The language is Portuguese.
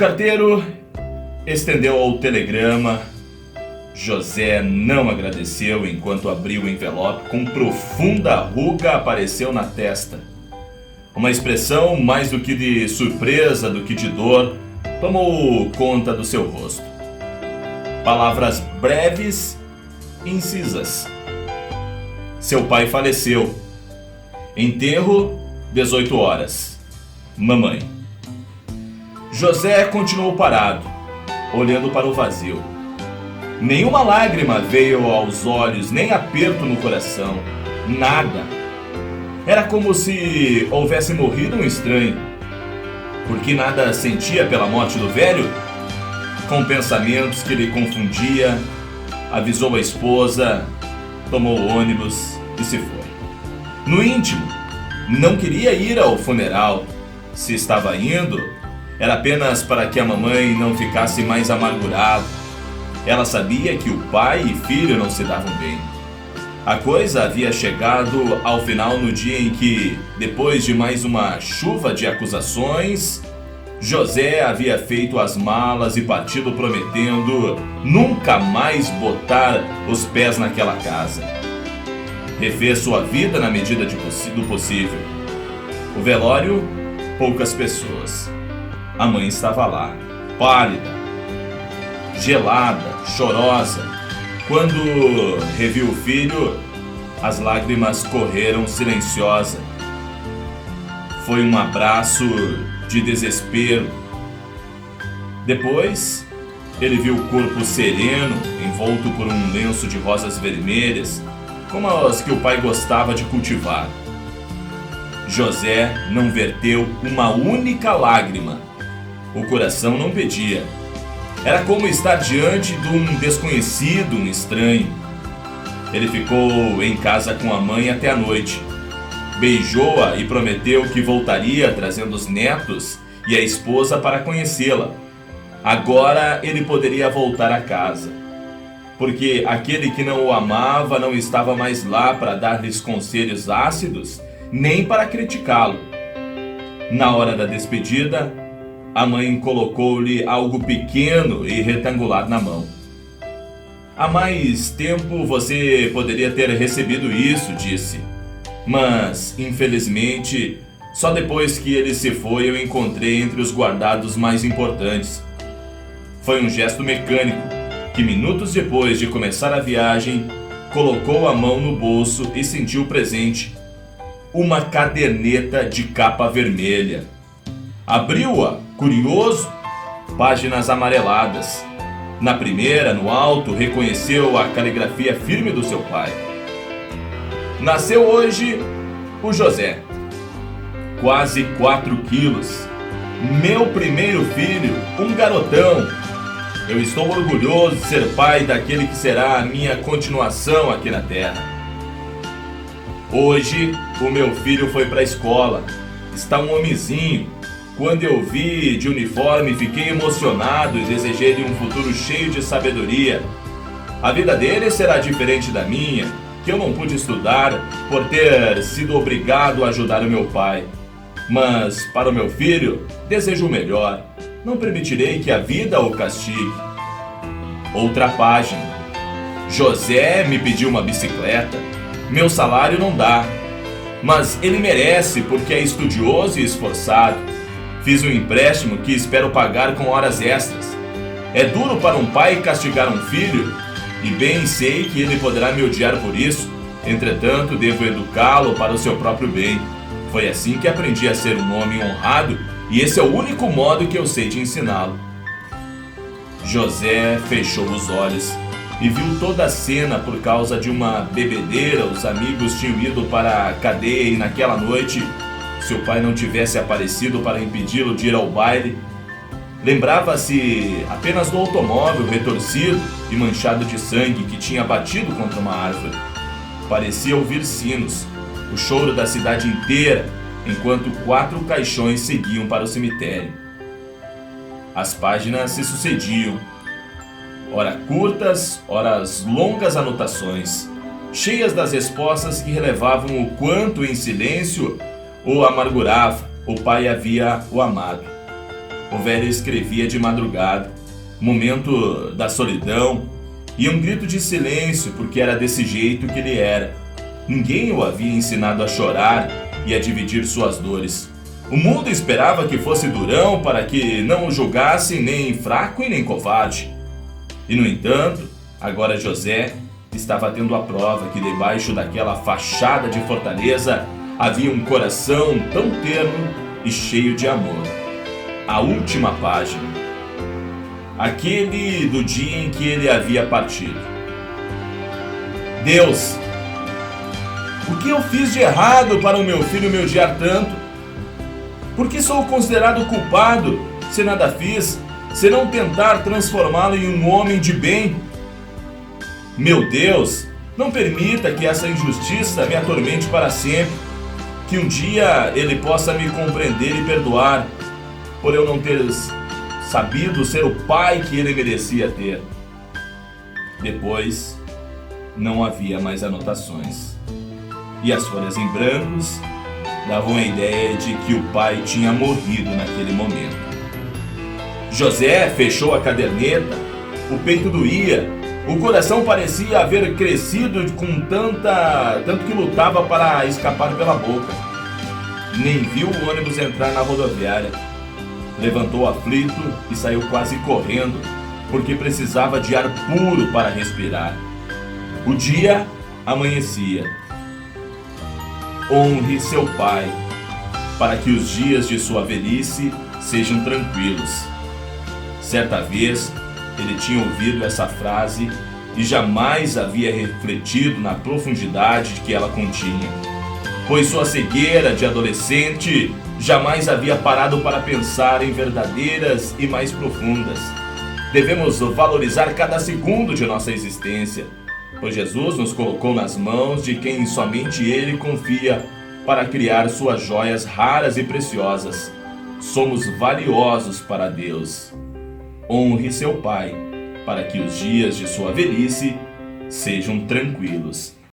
carteiro estendeu o telegrama. José não agradeceu enquanto abriu o envelope. Com profunda ruga apareceu na testa. Uma expressão mais do que de surpresa, do que de dor, tomou conta do seu rosto. Palavras breves e incisas. Seu pai faleceu. Enterro, 18 horas. Mamãe. José continuou parado, olhando para o vazio. Nenhuma lágrima veio aos olhos, nem aperto no coração. Nada. Era como se houvesse morrido um estranho. Porque nada sentia pela morte do velho? Com pensamentos que lhe confundia, avisou a esposa, tomou o ônibus e se foi. No íntimo, não queria ir ao funeral. Se estava indo, era apenas para que a mamãe não ficasse mais amargurada. Ela sabia que o pai e filho não se davam bem. A coisa havia chegado ao final no dia em que, depois de mais uma chuva de acusações, José havia feito as malas e partido prometendo nunca mais botar os pés naquela casa. Refez sua vida na medida do possível. O velório, poucas pessoas. A mãe estava lá, pálida, gelada, chorosa. Quando reviu o filho, as lágrimas correram silenciosa. Foi um abraço de desespero. Depois, ele viu o corpo sereno, envolto por um lenço de rosas vermelhas, como as que o pai gostava de cultivar. José não verteu uma única lágrima. O coração não pedia. Era como estar diante de um desconhecido, um estranho. Ele ficou em casa com a mãe até a noite. Beijou-a e prometeu que voltaria trazendo os netos e a esposa para conhecê-la. Agora ele poderia voltar a casa, porque aquele que não o amava não estava mais lá para dar-lhes conselhos ácidos, nem para criticá-lo. Na hora da despedida, a mãe colocou-lhe algo pequeno e retangular na mão. Há mais tempo você poderia ter recebido isso, disse. Mas, infelizmente, só depois que ele se foi eu encontrei entre os guardados mais importantes. Foi um gesto mecânico que, minutos depois de começar a viagem, colocou a mão no bolso e sentiu o presente. Uma caderneta de capa vermelha. Abriu-a, curioso, páginas amareladas. Na primeira, no alto, reconheceu a caligrafia firme do seu pai. Nasceu hoje o José. Quase 4 quilos. Meu primeiro filho, um garotão. Eu estou orgulhoso de ser pai daquele que será a minha continuação aqui na terra. Hoje, o meu filho foi para a escola. Está um homenzinho. Quando eu vi de uniforme, fiquei emocionado e desejei-lhe um futuro cheio de sabedoria. A vida dele será diferente da minha, que eu não pude estudar por ter sido obrigado a ajudar o meu pai. Mas, para o meu filho, desejo o melhor. Não permitirei que a vida o castigue. Outra página. José me pediu uma bicicleta. Meu salário não dá. Mas ele merece porque é estudioso e esforçado. Fiz um empréstimo que espero pagar com horas extras. É duro para um pai castigar um filho, e bem sei que ele poderá me odiar por isso. Entretanto, devo educá-lo para o seu próprio bem. Foi assim que aprendi a ser um homem honrado, e esse é o único modo que eu sei de ensiná-lo. José fechou os olhos e viu toda a cena por causa de uma bebedeira. Os amigos tinham ido para a cadeia e naquela noite seu pai não tivesse aparecido para impedi-lo de ir ao baile. Lembrava-se apenas do automóvel retorcido e manchado de sangue que tinha batido contra uma árvore. Parecia ouvir sinos, o choro da cidade inteira, enquanto 4 caixões seguiam para o cemitério. As páginas se sucediam, ora curtas, ora longas anotações, cheias das respostas que relevavam o quanto em silêncio o amargurava. O pai havia o amado. O velho escrevia de madrugada, momento da solidão, e um grito de silêncio, porque era desse jeito que ele era. Ninguém o havia ensinado a chorar e a dividir suas dores. O mundo esperava que fosse durão para que não o julgassem nem fraco e nem covarde. E no entanto, agora José estava tendo a prova que debaixo daquela fachada de fortaleza havia um coração tão terno e cheio de amor. A última página. Aquele do dia em que ele havia partido. Deus, o que eu fiz de errado para o meu filho me odiar tanto? Por que sou considerado culpado se nada fiz, se não tentar transformá-lo em um homem de bem? Meu Deus, não permita que essa injustiça me atormente para sempre, que um dia ele possa me compreender e perdoar, por eu não ter sabido ser o pai que ele merecia ter. Depois, não havia mais anotações, e as folhas em brancos davam a ideia de que o pai tinha morrido naquele momento. José fechou a caderneta, o peito doía, o coração parecia haver crescido com tanto que lutava para escapar pela boca. Nem viu o ônibus entrar na rodoviária. Levantou aflito e saiu quase correndo, porque precisava de ar puro para respirar. O dia amanhecia. Honre seu pai, para que os dias de sua velhice sejam tranquilos. Certa vez, ele tinha ouvido essa frase e jamais havia refletido na profundidade que ela continha, pois sua cegueira de adolescente jamais havia parado para pensar em verdadeiras e mais profundas. Devemos valorizar cada segundo de nossa existência, pois Jesus nos colocou nas mãos de quem somente Ele confia para criar suas joias raras e preciosas. Somos valiosos para Deus. Honre seu pai, para que os dias de sua velhice sejam tranquilos.